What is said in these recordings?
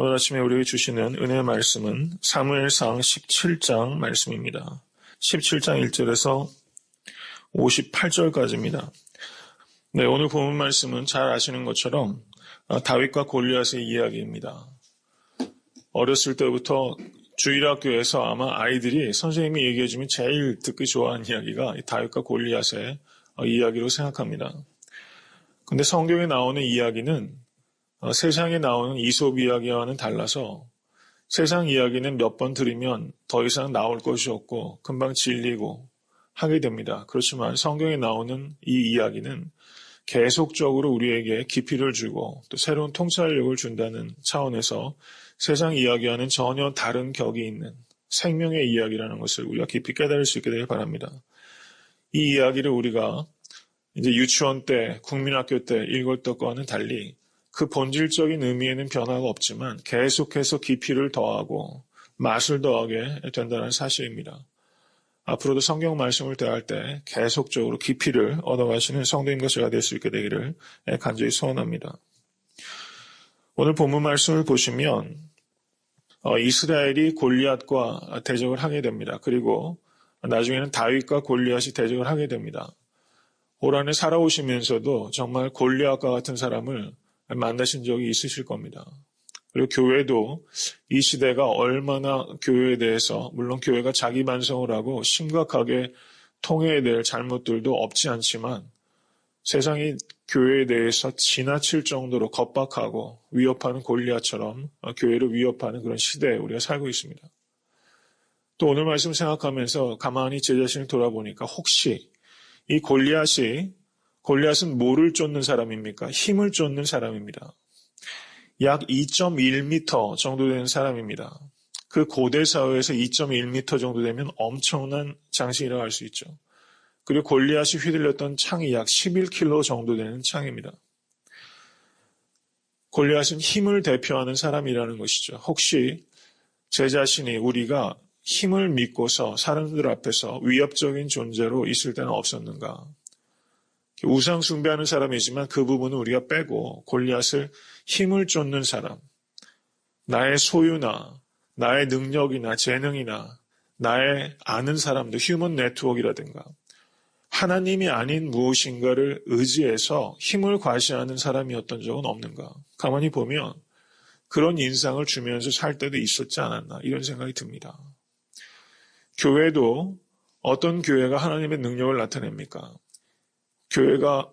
오늘 아침에 우리에게 주시는 은혜의 말씀은 사무엘상 17장 말씀입니다. 17장 1절에서 58절까지입니다. 네, 오늘 본문 말씀은 잘 아시는 것처럼 다윗과 골리앗의 이야기입니다. 어렸을 때부터 주일학교에서 아마 아이들이 선생님이 얘기해주면 제일 듣기 좋아하는 이야기가 다윗과 골리앗의 이야기로 생각합니다. 근데 성경에 나오는 이야기는 세상에 나오는 이솝 이야기와는 달라서 세상 이야기는 몇 번 들으면 더 이상 나올 것이 없고 금방 질리고 하게 됩니다. 그렇지만 성경에 나오는 이 이야기는 계속적으로 우리에게 깊이를 주고 또 새로운 통찰력을 준다는 차원에서 세상 이야기와는 전혀 다른 격이 있는 생명의 이야기라는 것을 우리가 깊이 깨달을 수 있게 되길 바랍니다. 이 이야기를 우리가 이제 유치원 때, 국민학교 때 읽었던 것과는 달리 그 본질적인 의미에는 변화가 없지만 계속해서 깊이를 더하고 맛을 더하게 된다는 사실입니다. 앞으로도 성경 말씀을 대할 때 계속적으로 깊이를 얻어가시는 성도님과 제가 될 수 있게 되기를 간절히 소원합니다. 오늘 본문 말씀을 보시면 이스라엘이 골리앗과 대적을 하게 됩니다. 그리고 나중에는 다윗과 골리앗이 대적을 하게 됩니다. 올 한해 살아오시면서도 정말 골리앗과 같은 사람을 만나신 적이 있으실 겁니다. 그리고 교회도 이 시대가 얼마나 교회에 대해서 물론 교회가 자기 반성을 하고 심각하게 통해야 될 잘못들도 없지 않지만 세상이 교회에 대해서 지나칠 정도로 겁박하고 위협하는 골리앗처럼 교회를 위협하는 그런 시대에 우리가 살고 있습니다. 또 오늘 말씀 생각하면서 가만히 제 자신을 돌아보니까 혹시 이 골리앗은 뭐를 쫓는 사람입니까? 힘을 쫓는 사람입니다. 약 2.1m 정도 되는 사람입니다. 그 고대 사회에서 2.1m 정도 되면 엄청난 장신이라고 할 수 있죠. 그리고 골리앗이 휘둘렸던 창이 약 11kg 정도 되는 창입니다. 골리앗은 힘을 대표하는 사람이라는 것이죠. 혹시 제 자신이 우리가 힘을 믿고서 사람들 앞에서 위협적인 존재로 있을 때는 없었는가? 우상 숭배하는 사람이지만 그 부분은 우리가 빼고 골리앗을 힘을 쫓는 사람, 나의 소유나 나의 능력이나 재능이나 나의 아는 사람들, 휴먼 네트워크라든가 하나님이 아닌 무엇인가를 의지해서 힘을 과시하는 사람이었던 적은 없는가? 가만히 보면 그런 인상을 주면서 살 때도 있었지 않았나 이런 생각이 듭니다. 교회도 어떤 교회가 하나님의 능력을 나타냅니까? 교회가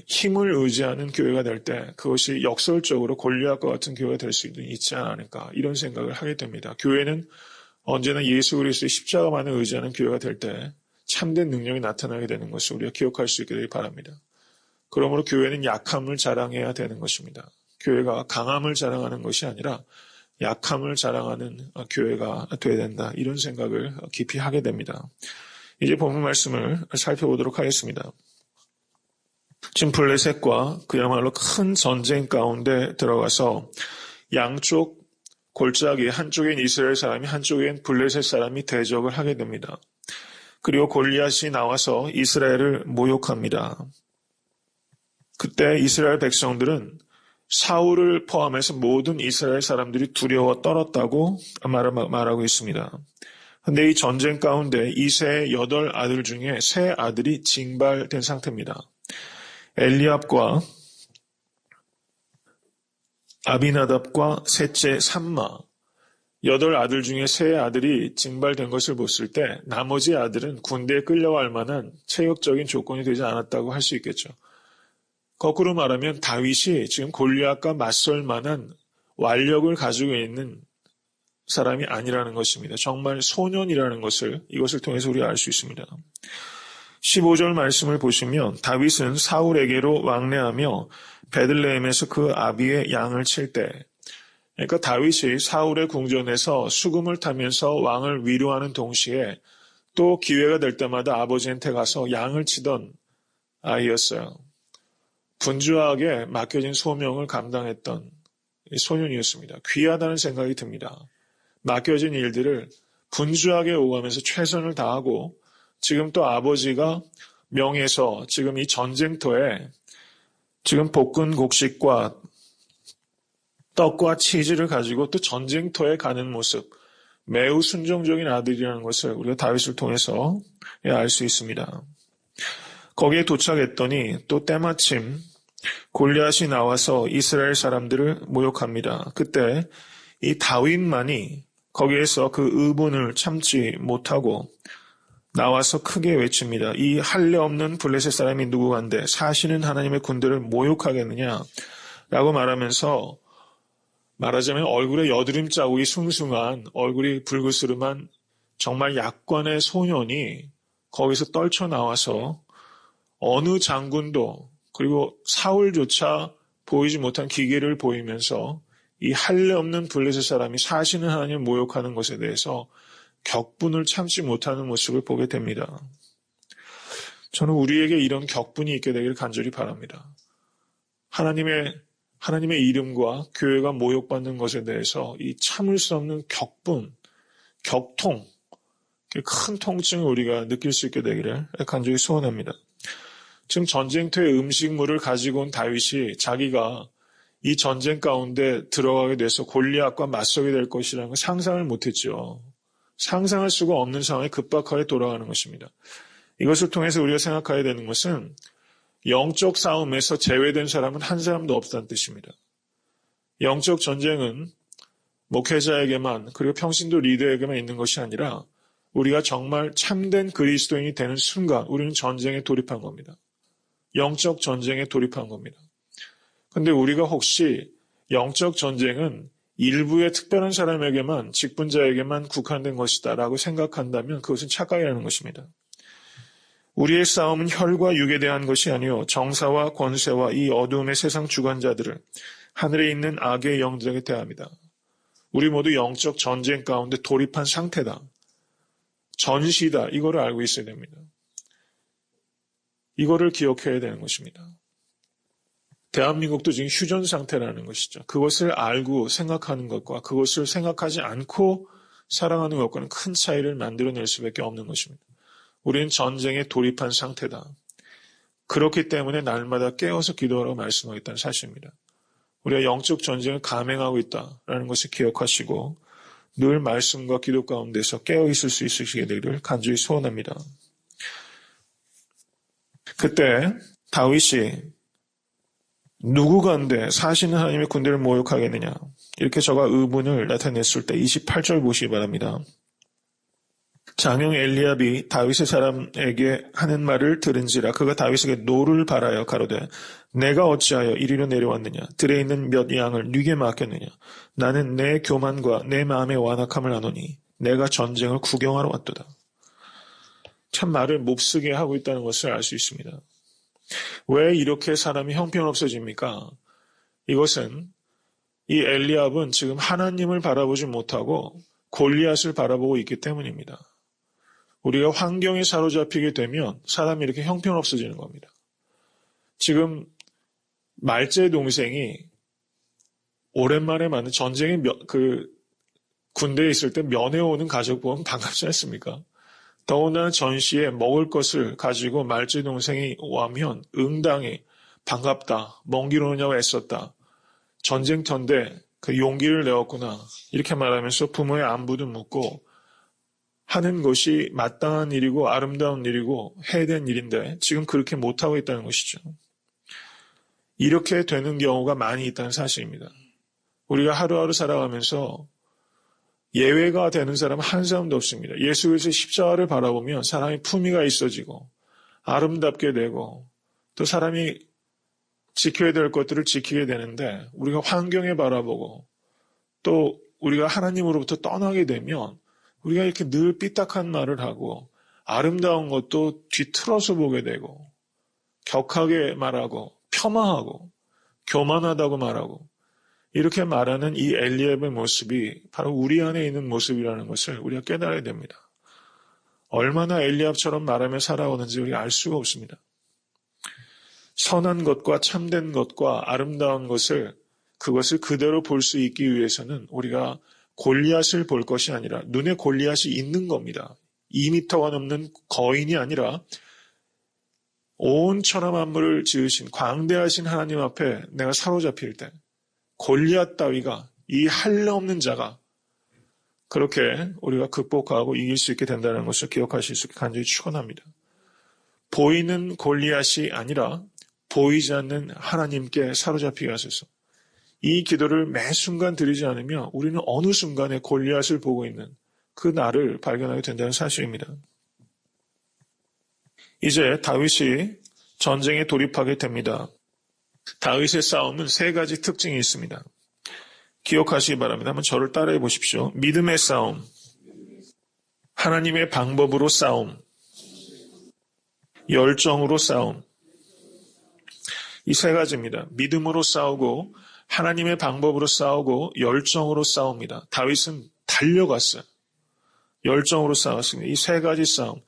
힘을 의지하는 교회가 될 때 그것이 역설적으로 골리앗과 같은 교회가 될 수 있지 않을까 이런 생각을 하게 됩니다. 교회는 언제나 예수 그리스도의 십자가만을 의지하는 교회가 될 때 참된 능력이 나타나게 되는 것을 우리가 기억할 수 있게 되길 바랍니다. 그러므로 교회는 약함을 자랑해야 되는 것입니다. 교회가 강함을 자랑하는 것이 아니라 약함을 자랑하는 교회가 되어야 된다 이런 생각을 깊이 하게 됩니다. 이제 본문 말씀을 살펴보도록 하겠습니다. 지금 블레셋과 그야말로 큰 전쟁 가운데 들어가서 양쪽 골짜기 한쪽엔 이스라엘 사람이 한쪽엔 블레셋 사람이 대적을 하게 됩니다. 그리고 골리앗이 나와서 이스라엘을 모욕합니다. 그때 이스라엘 백성들은 사울을 포함해서 모든 이스라엘 사람들이 두려워 떨었다고 말하고 있습니다. 그런데 이 전쟁 가운데 이새의 8아들 중에 3아들이 징발된 상태입니다. 엘리압과 아비나답과 셋째 삼마 8아들 중에 3아들이 징발된 것을 봤을 때 나머지 아들은 군대에 끌려갈 만한 체력적인 조건이 되지 않았다고 할 수 있겠죠. 거꾸로 말하면 다윗이 지금 골리앗과 맞설 만한 완력을 가지고 있는 사람이 아니라는 것입니다. 정말 소년이라는 것을 이것을 통해서 우리가 알 수 있습니다. 15절 말씀을 보시면 다윗은 사울에게로 왕래하며 베들레헴에서 그 아비의 양을 칠 때 그러니까 다윗이 사울의 궁전에서 수금을 타면서 왕을 위로하는 동시에 또 기회가 될 때마다 아버지한테 가서 양을 치던 아이였어요. 분주하게 맡겨진 소명을 감당했던 소년이었습니다. 귀하다는 생각이 듭니다. 맡겨진 일들을 분주하게 오가면서 최선을 다하고 지금 또 아버지가 명해서 지금 이 전쟁터에 지금 볶은 곡식과 떡과 치즈를 가지고 또 전쟁터에 가는 모습, 매우 순종적인 아들이라는 것을 우리가 다윗을 통해서 알 수 있습니다. 거기에 도착했더니 또 때마침 골리앗이 나와서 이스라엘 사람들을 모욕합니다. 그때 이 다윗만이 거기에서 그 의분을 참지 못하고 나와서 크게 외칩니다. 이 할례 없는 블레셋 사람이 누구간데 사시는 하나님의 군대를 모욕하겠느냐 라고 말하면서, 말하자면 얼굴에 여드름 자국이 숭숭한, 얼굴이 불그스름한 정말 약관의 소년이 거기서 떨쳐나와서 어느 장군도 그리고 사울조차 보이지 못한 기계를 보이면서 이 할례 없는 블레셋 사람이 사시는 하나님을 모욕하는 것에 대해서 격분을 참지 못하는 모습을 보게 됩니다. 저는 우리에게 이런 격분이 있게 되기를 간절히 바랍니다. 하나님의 이름과 교회가 모욕받는 것에 대해서 이 참을 수 없는 격분, 격통, 큰 통증을 우리가 느낄 수 있게 되기를 간절히 소원합니다. 지금 전쟁터에 음식물을 가지고 온 다윗이 자기가 이 전쟁 가운데 들어가게 돼서 골리앗과 맞서게 될 것이라는 걸 상상을 못했죠. 상상할 수가 없는 상황에 급박하게 돌아가는 것입니다. 이것을 통해서 우리가 생각해야 되는 것은 영적 싸움에서 제외된 사람은 한 사람도 없다는 뜻입니다. 영적 전쟁은 목회자에게만, 그리고 평신도 리더에게만 있는 것이 아니라 우리가 정말 참된 그리스도인이 되는 순간 우리는 전쟁에 돌입한 겁니다. 영적 전쟁에 돌입한 겁니다. 그런데 우리가 혹시 영적 전쟁은 일부의 특별한 사람에게만, 직분자에게만 국한된 것이다 라고 생각한다면 그것은 착각이라는 것입니다. 우리의 싸움은 혈과 육에 대한 것이 아니요 정사와 권세와 이 어두움의 세상 주관자들을, 하늘에 있는 악의 영들에게 대합니다. 우리 모두 영적 전쟁 가운데 돌입한 상태다. 전시다. 이거를 알고 있어야 됩니다. 이거를 기억해야 되는 것입니다. 대한민국도 지금 휴전 상태라는 것이죠. 그것을 알고 생각하는 것과 그것을 생각하지 않고 살아가는 것과는 큰 차이를 만들어낼 수밖에 없는 것입니다. 우리는 전쟁에 돌입한 상태다. 그렇기 때문에 날마다 깨어서 기도하라고 말씀하겠다는 사실입니다. 우리가 영적 전쟁을 감행하고 있다는 것을 기억하시고 늘 말씀과 기도 가운데서 깨어있을 수 있으시게 되기를 간절히 소원합니다. 그때 다윗이 누구간데 사시는 하나님의 군대를 모욕하겠느냐, 이렇게 저가 의문을 나타냈을 때 28절 보시기 바랍니다. 장형 엘리압이 다윗의 사람에게 하는 말을 들은지라 그가 다윗에게 노를 바라여 가로되 내가 어찌하여 이리로 내려왔느냐, 들에 있는 몇 양을 네게 맡겼느냐, 나는 내 교만과 내 마음의 완악함을 아노니 내가 전쟁을 구경하러 왔도다. 참 말을 몹쓰게 하고 있다는 것을 알 수 있습니다. 왜 이렇게 사람이 형편없어집니까? 이것은 이 엘리압은 지금 하나님을 바라보지 못하고 골리앗을 바라보고 있기 때문입니다. 우리가 환경에 사로잡히게 되면 사람이 이렇게 형편없어지는 겁니다. 지금 말제 동생이 오랜만에 만난 전쟁에 군대에 있을 때 면회 오는 가족 보면 반갑지 않습니까? 더구나 전시에 먹을 것을 가지고 말제 동생이 오면 응당히 반갑다, 먼 길 오느냐고 애썼다, 전쟁터인데 그 용기를 내었구나, 이렇게 말하면서 부모의 안부도 묻고 하는 것이 마땅한 일이고 아름다운 일이고 해야 되는 일인데 지금 그렇게 못하고 있다는 것이죠. 이렇게 되는 경우가 많이 있다는 사실입니다. 우리가 하루하루 살아가면서 예외가 되는 사람은 한 사람도 없습니다. 예수 그리스도의 십자가를 바라보면 사람이 품위가 있어지고 아름답게 되고 또 사람이 지켜야 될 것들을 지키게 되는데, 우리가 환경에 바라보고 또 우리가 하나님으로부터 떠나게 되면 우리가 이렇게 늘 삐딱한 말을 하고 아름다운 것도 뒤틀어서 보게 되고 격하게 말하고 폄하하고 교만하다고 말하고, 이렇게 말하는 이 엘리압의 모습이 바로 우리 안에 있는 모습이라는 것을 우리가 깨달아야 됩니다. 얼마나 엘리압처럼 말하며 살아오는지 우리가 알 수가 없습니다. 선한 것과 참된 것과 아름다운 것을, 그것을 그대로 볼 수 있기 위해서는 우리가 골리앗을 볼 것이 아니라 눈에 골리앗이 있는 겁니다. 2미터가 넘는 거인이 아니라 온 천하 만물을 지으신 광대하신 하나님 앞에 내가 사로잡힐 때, 골리앗 따위가, 이 할례 없는 자가 그렇게 우리가 극복하고 이길 수 있게 된다는 것을 기억하실 수 있게 간절히 축원합니다. 보이는 골리앗이 아니라 보이지 않는 하나님께 사로잡히게 하소서. 이 기도를 매 순간 드리지 않으면 우리는 어느 순간에 골리앗을 보고 있는 그 나를 발견하게 된다는 사실입니다. 이제 다윗이 전쟁에 돌입하게 됩니다. 다윗의 싸움은 세 가지 특징이 있습니다. 기억하시기 바랍니다. 한번 저를 따라해 보십시오. 믿음의 싸움, 하나님의 방법으로 싸움, 열정으로 싸움. 이 세 가지입니다. 믿음으로 싸우고 하나님의 방법으로 싸우고 열정으로 싸웁니다. 다윗은 달려갔어요. 열정으로 싸웠습니다. 이 세 가지 싸움.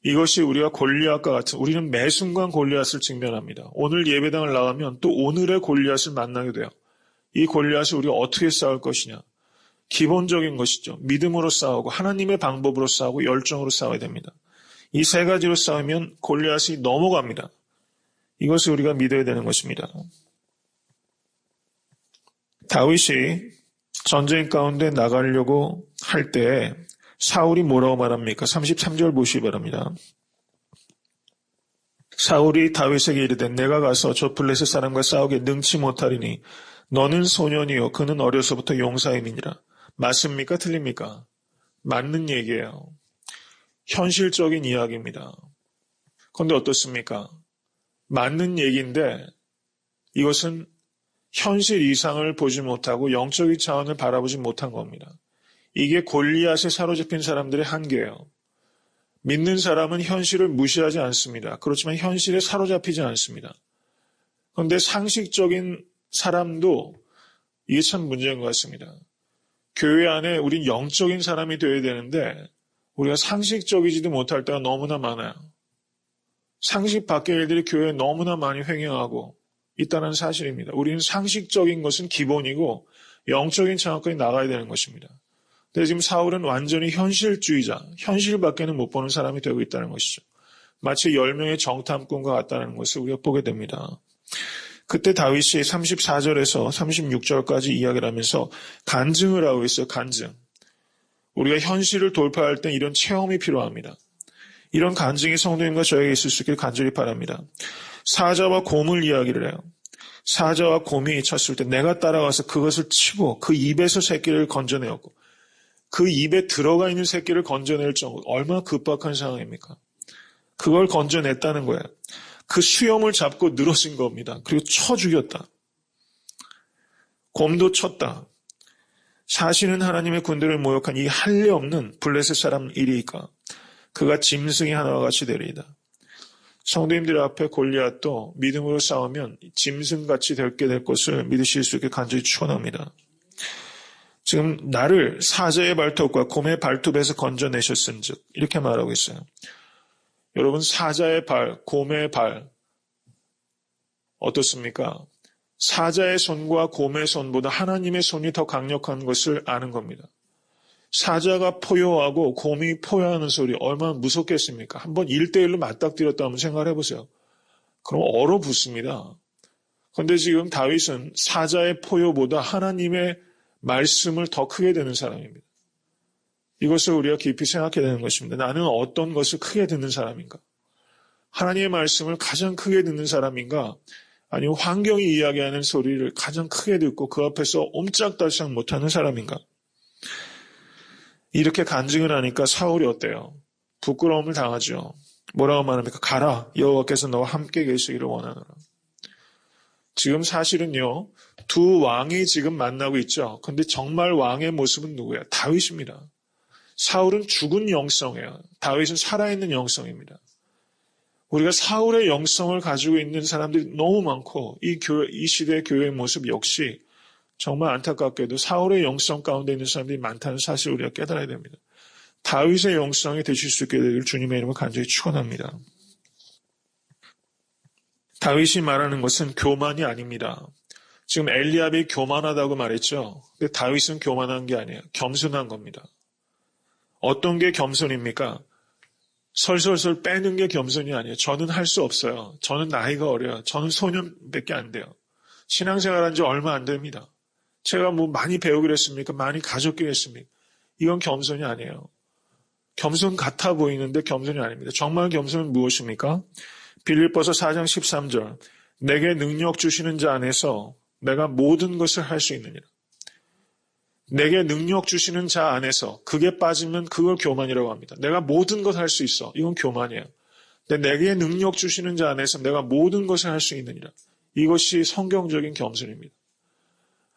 이것이 우리가 골리앗과 같은, 우리는 매 순간 골리앗을 직면합니다. 오늘 예배당을 나가면 또 오늘의 골리앗을 만나게 돼요. 이 골리앗을 우리가 어떻게 싸울 것이냐. 기본적인 것이죠. 믿음으로 싸우고 하나님의 방법으로 싸우고 열정으로 싸워야 됩니다. 이 세 가지로 싸우면 골리앗이 넘어갑니다. 이것을 우리가 믿어야 되는 것입니다. 다윗이 전쟁 가운데 나가려고 할 때 사울이 뭐라고 말합니까? 33절 보시기 바랍니다. 사울이 다윗에게 이르되 내가 가서 저 블레셋 사람과 싸우게 능치 못하리니 너는 소년이요 그는 어려서부터 용사임이니라. 맞습니까? 틀립니까? 맞는 얘기예요. 현실적인 이야기입니다. 그런데 어떻습니까? 맞는 얘기인데 이것은 현실 이상을 보지 못하고 영적인 차원을 바라보지 못한 겁니다. 이게 골리앗에 사로잡힌 사람들의 한계예요. 믿는 사람은 현실을 무시하지 않습니다. 그렇지만 현실에 사로잡히지 않습니다. 그런데 상식적인 사람도 이게 참 문제인 것 같습니다. 교회 안에 우린 영적인 사람이 되어야 되는데 우리가 상식적이지도 못할 때가 너무나 많아요. 상식 밖의 일들이 교회에 너무나 많이 횡행하고 있다는 사실입니다. 우리는 상식적인 것은 기본이고 영적인 창업까지 나가야 되는 것입니다. 근데 지금 사울은 완전히 현실주의자, 현실밖에는 못 보는 사람이 되고 있다는 것이죠. 마치 10명의 정탐꾼과 같다는 것을 우리가 보게 됩니다. 그때 다윗이 34절에서 36절까지 이야기를 하면서 간증을 하고 있어요. 간증. 우리가 현실을 돌파할 때 이런 체험이 필요합니다. 이런 간증이 성도님과 저에게 있을 수 있길 간절히 바랍니다. 사자와 곰을 이야기를 해요. 사자와 곰이 쳤을 때 내가 따라가서 그것을 치고 그 입에서 새끼를 건져내었고 그 입에 들어가 있는 새끼를 건져낼 정도 얼마나 급박한 상황입니까? 그걸 건져냈다는 거예요. 그 수염을 잡고 늘어진 겁니다. 그리고 쳐 죽였다. 곰도 쳤다. 사실은 하나님의 군대를 모욕한 이 할례 없는 블레셋 사람 일이니까 그가 짐승이 하나와 같이 되리이다. 성도님들 앞에 골리앗도 믿음으로 싸우면 짐승같이 될 것을 믿으실 수 있게 간절히 축원합니다. 지금 나를 사자의 발톱과 곰의 발톱에서 건져내셨은즉 이렇게 말하고 있어요. 여러분 사자의 발, 곰의 발 어떻습니까? 사자의 손과 곰의 손보다 하나님의 손이 더 강력한 것을 아는 겁니다. 사자가 포효하고 곰이 포효하는 소리 얼마나 무섭겠습니까? 한번 1대1로 맞닥뜨렸다 한번 생각을 해보세요. 그럼 얼어붙습니다. 그런데 지금 다윗은 사자의 포효보다 하나님의 말씀을 더 크게 듣는 사람입니다. 이것을 우리가 깊이 생각해야 되는 것입니다. 나는 어떤 것을 크게 듣는 사람인가? 하나님의 말씀을 가장 크게 듣는 사람인가? 아니면 환경이 이야기하는 소리를 가장 크게 듣고 그 앞에서 옴짝달싹 못하는 사람인가? 이렇게 간증을 하니까 사울이 어때요? 부끄러움을 당하죠. 뭐라고 말합니까? 가라. 여호와께서 너와 함께 계시기를 원하노라. 지금 사실은요. 두 왕이 지금 만나고 있죠. 그런데 정말 왕의 모습은 누구야? 다윗입니다. 사울은 죽은 영성이에요. 다윗은 살아있는 영성입니다. 우리가 사울의 영성을 가지고 있는 사람들이 너무 많고 이 시대의 교회의 모습 역시 정말 안타깝게도 사울의 영성 가운데 있는 사람들이 많다는 사실을 우리가 깨달아야 됩니다. 다윗의 영성이 되실 수 있게 되길 주님의 이름으로 간절히 축원합니다. 다윗이 말하는 것은 교만이 아닙니다. 지금 엘리압이 교만하다고 말했죠. 근데 다윗은 교만한 게 아니에요. 겸손한 겁니다. 어떤 게 겸손입니까? 설설설 빼는 게 겸손이 아니에요. 저는 할 수 없어요. 저는 나이가 어려요. 저는 소년밖에 안 돼요. 신앙생활한 지 얼마 안 됩니다. 제가 뭐 많이 배우기로 했습니까? 많이 가졌기로 했습니까? 이건 겸손이 아니에요. 겸손 같아 보이는데 겸손이 아닙니다. 정말 겸손은 무엇입니까? 빌립보서 4장 13절. 내게 능력 주시는 자 안에서 내가 모든 것을 할 수 있느니라. 내게 능력 주시는 자 안에서 그게 빠지면 그걸 교만이라고 합니다. 내가 모든 것 할 수 있어. 이건 교만이에요. 근데 내게 능력 주시는 자 안에서 내가 모든 것을 할 수 있느니라. 이것이 성경적인 겸손입니다.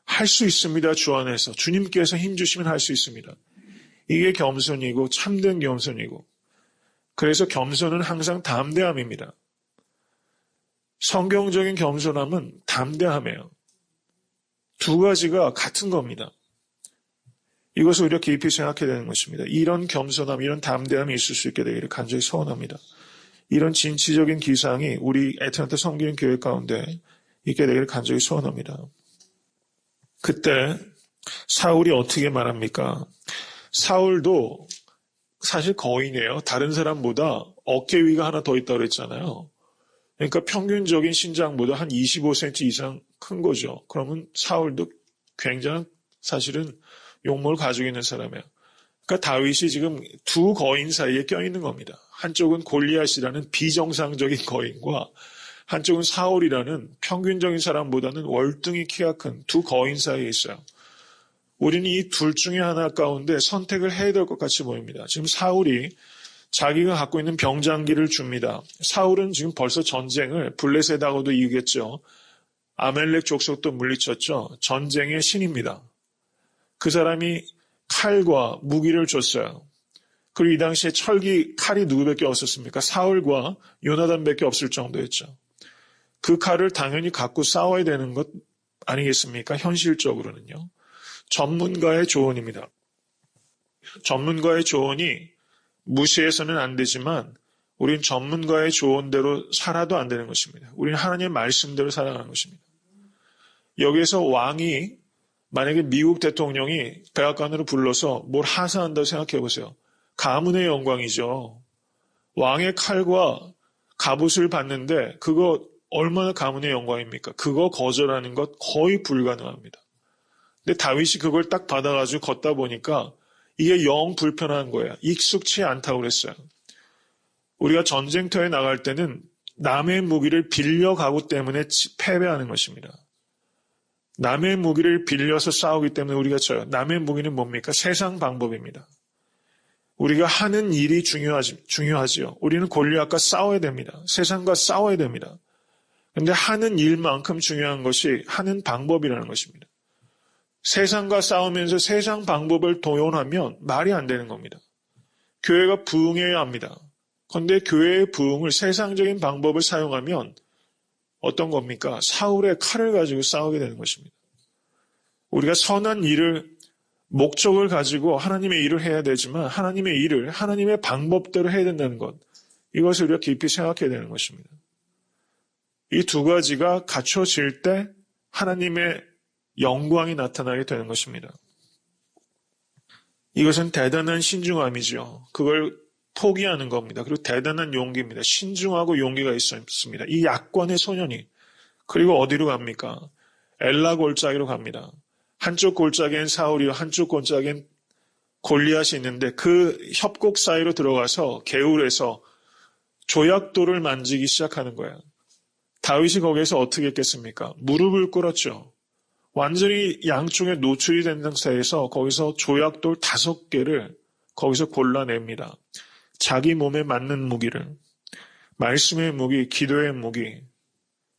할 수 있습니다. 주 안에서. 주님께서 힘 주시면 할 수 있습니다. 이게 겸손이고 참된 겸손이고, 그래서 겸손은 항상 담대함입니다. 성경적인 겸손함은 담대함이에요. 두 가지가 같은 겁니다. 이것을 우리가 깊이 생각해야 되는 것입니다. 이런 겸손함, 이런 담대함이 있을 수 있게 되기를 간절히 소원합니다. 이런 진취적인 기상이 우리 애틀랜타 섬기는 교회 가운데 있게 되기를 간절히 소원합니다. 그때 사울이 어떻게 말합니까? 사울도 사실 거인이에요. 다른 사람보다 어깨 위가 하나 더 있다고 그랬잖아요. 그러니까 평균적인 신장보다 한 25cm 이상 큰 거죠. 그러면 사울도 굉장한 사실은 용모를 가지고 있는 사람이에요. 그러니까 다윗이 지금 두 거인 사이에 껴있는 겁니다. 한쪽은 골리앗이라는 비정상적인 거인과 한쪽은 사울이라는 평균적인 사람보다는 월등히 키가 큰 두 거인 사이에 있어요. 우리는 이 둘 중에 하나 가운데 선택을 해야 될 것 같이 보입니다. 지금 사울이 자기가 갖고 있는 병장기를 줍니다. 사울은 지금 벌써 전쟁을 블레셋하고도 이기겠죠. 아멜렉 족속도 물리쳤죠. 전쟁의 신입니다. 그 사람이 칼과 무기를 줬어요. 그리고 이 당시에 칼이 누구밖에 없었습니까? 사울과 요나단밖에 없을 정도였죠. 그 칼을 당연히 갖고 싸워야 되는 것 아니겠습니까? 현실적으로는요. 전문가의 조언입니다. 전문가의 조언이 무시해서는 안 되지만 우린 전문가의 조언대로 살아도 안 되는 것입니다. 우리는 하나님의 말씀대로 살아가는 것입니다. 여기에서 왕이 만약에 미국 대통령이 백악관으로 불러서 뭘 하사한다고 생각해 보세요. 가문의 영광이죠. 왕의 칼과 갑옷을 받는데 그거 얼마나 가문의 영광입니까? 그거 거절하는 것 거의 불가능합니다. 근데 다윗이 그걸 딱 받아가지고 걷다 보니까 이게 영 불편한 거예요. 익숙치 않다고 그랬어요. 우리가 전쟁터에 나갈 때는 남의 무기를 빌려가고 때문에 패배하는 것입니다. 남의 무기를 빌려서 싸우기 때문에 우리가 져요. 남의 무기는 뭡니까? 세상 방법입니다. 우리가 하는 일이 중요하지요. 우리는 골리앗과 싸워야 됩니다. 세상과 싸워야 됩니다. 그런데 하는 일만큼 중요한 것이 하는 방법이라는 것입니다. 세상과 싸우면서 세상 방법을 도용하면 말이 안 되는 겁니다. 교회가 부흥해야 합니다. 그런데 교회의 부흥을 세상적인 방법을 사용하면 어떤 겁니까? 사울의 칼을 가지고 싸우게 되는 것입니다. 우리가 선한 일을 목적을 가지고 하나님의 일을 해야 되지만 하나님의 일을 하나님의 방법대로 해야 된다는 것, 이것을 우리가 깊이 생각해야 되는 것입니다. 이 두 가지가 갖춰질 때 하나님의 영광이 나타나게 되는 것입니다. 이것은 대단한 신중함이죠. 그걸 포기하는 겁니다. 그리고 대단한 용기입니다. 신중하고 용기가 있습니다. 이 약관의 소년이 그리고 어디로 갑니까? 엘라 골짜기로 갑니다. 한쪽 골짜기엔 사울이요 한쪽 골짜기엔 골리앗이 있는데 그 협곡 사이로 들어가서 개울에서 조약돌을 만지기 시작하는 거예요. 다윗이 거기에서 어떻게 했겠습니까? 무릎을 꿇었죠. 완전히 양쪽에 노출이 된 상태에서 거기서 조약돌 5개를 거기서 골라냅니다. 자기 몸에 맞는 무기를, 말씀의 무기, 기도의 무기,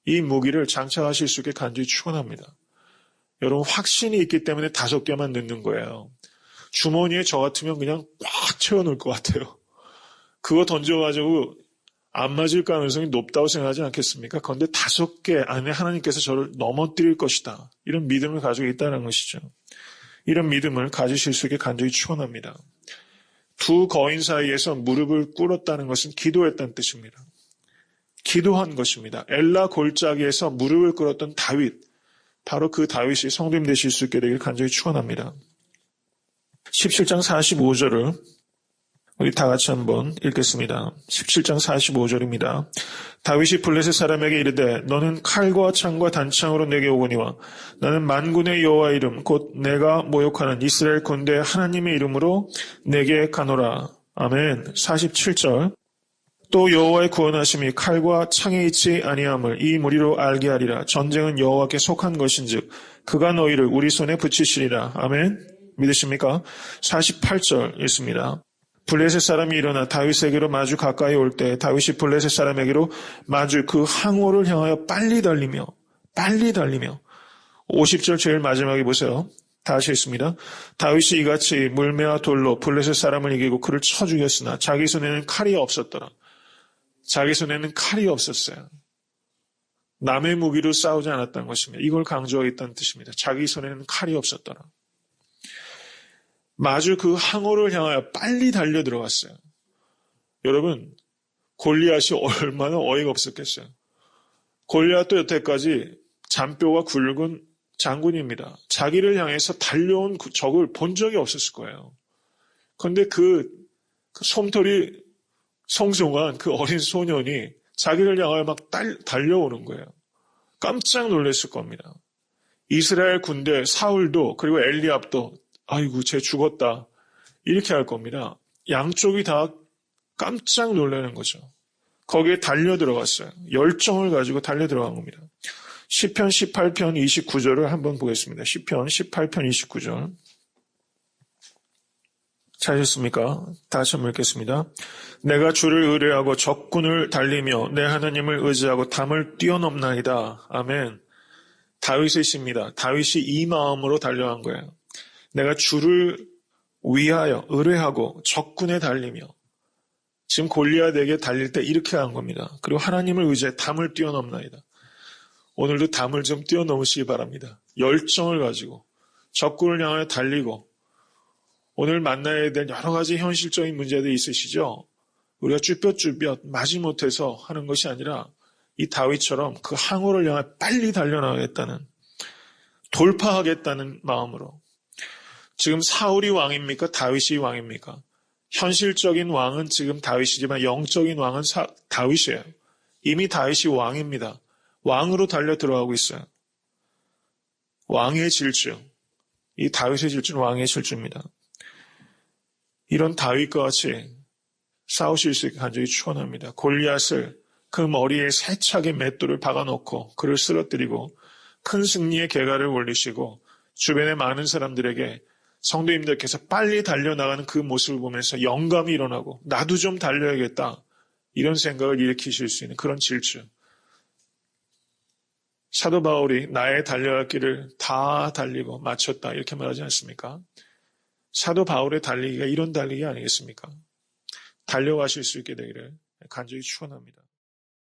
이 무기를 장착하실 수 있게 간절히 축원합니다. 여러분 확신이 있기 때문에 5개만 넣는 거예요. 주머니에 저 같으면 그냥 꽉 채워놓을 것 같아요. 그거 던져가지고 안 맞을 가능성이 높다고 생각하지 않겠습니까? 그런데 5개 안에 하나님께서 저를 넘어뜨릴 것이다. 이런 믿음을 가지고 있다는 것이죠. 이런 믿음을 가지실 수 있게 간절히 축원합니다. 두 거인 사이에서 무릎을 꿇었다는 것은 기도했다는 뜻입니다. 기도한 것입니다. 엘라 골짜기에서 무릎을 꿇었던 다윗, 바로 그 다윗이 성도님 되실 수 있게 되길 간절히 축원합니다. 17장 45절을 우리 다 같이 한번 읽겠습니다. 17장 45절입니다. 다윗이 블레셋 사람에게 이르되 너는 칼과 창과 단창으로 내게 오거니와 나는 만군의 여호와 이름 곧 내가 모욕하는 이스라엘 군대 하나님의 이름으로 내게 가노라. 아멘. 47절. 또 여호와의 구원하심이 칼과 창에 있지 아니함을 이 무리로 알게 하리라. 전쟁은 여호와께 속한 것인즉 그가 너희를 우리 손에 붙이시리라. 아멘. 믿으십니까? 48절 읽습니다. 블레셋 사람이 일어나 다윗에게로 마주 가까이 올 때 다윗이 블레셋 사람에게로 마주 그 항우를 향하여 빨리 달리며 50절 제일 마지막에 보세요. 다시 읽습니다. 다윗이 이같이 물매와 돌로 블레셋 사람을 이기고 그를 쳐 죽였으나 자기 손에는 칼이 없었더라. 자기 손에는 칼이 없었어요. 남의 무기로 싸우지 않았다는 것입니다. 이걸 강조하겠다는 뜻입니다. 자기 손에는 칼이 없었더라. 마주 그 항우를 향하여 빨리 달려 들어갔어요. 여러분, 골리앗이 얼마나 어이가 없었겠어요. 골리앗도 여태까지 잔뼈가 굵은 장군입니다. 자기를 향해서 달려온 그 적을 본 적이 없었을 거예요. 그런데 그 솜털이 성성한 그 어린 소년이 자기를 향하여 막 달려오는 거예요. 깜짝 놀랐을 겁니다. 이스라엘 군대 사울도 그리고 엘리압도 아이고 쟤 죽었다 이렇게 할 겁니다. 양쪽이 다 깜짝 놀라는 거죠. 거기에 달려 들어갔어요. 열정을 가지고 달려 들어간 겁니다. 시편 18편 29절을 한번 보겠습니다. 시편 18편 29절 찾으셨습니까? 다시 한번 읽겠습니다. 내가 주를 의뢰하고 적군을 달리며 내 하나님을 의지하고 담을 뛰어넘나이다. 아멘. 다윗의 시입니다. 다윗이 이 마음으로 달려간 거예요. 내가 주를 위하여 의뢰하고 적군에 달리며 지금 골리앗에게 달릴 때 이렇게 한 겁니다. 그리고 하나님을 의지해 담을 뛰어넘나이다. 오늘도 담을 좀 뛰어넘으시기 바랍니다. 열정을 가지고 적군을 향하여 달리고 오늘 만나야 될 여러 가지 현실적인 문제들이 있으시죠? 우리가 쭈뼛쭈뼛 마지못해서 하는 것이 아니라 이 다윗처럼 그 항우를 향해 빨리 달려나가겠다는 돌파하겠다는 마음으로 지금 사울이 왕입니까? 다윗이 왕입니까? 현실적인 왕은 지금 다윗이지만 영적인 왕은 다윗이에요. 이미 다윗이 왕입니다. 왕으로 달려 들어가고 있어요. 왕의 질주. 이 다윗의 질주는 왕의 질주입니다. 이런 다윗과 같이 싸우실 수 있게 간절히 축원합니다. 골리앗을 그 머리에 세차게 맷돌을 박아놓고 그를 쓰러뜨리고 큰 승리의 계가를 올리시고 주변의 많은 사람들에게 성도님들께서 빨리 달려나가는 그 모습을 보면서 영감이 일어나고 나도 좀 달려야겠다 이런 생각을 일으키실 수 있는 그런 질주. 사도 바울이 나의 달려갈 길을 다 달리고 마쳤다 이렇게 말하지 않습니까? 사도 바울의 달리기가 이런 달리기 아니겠습니까? 달려가실 수 있게 되기를 간절히 축원합니다.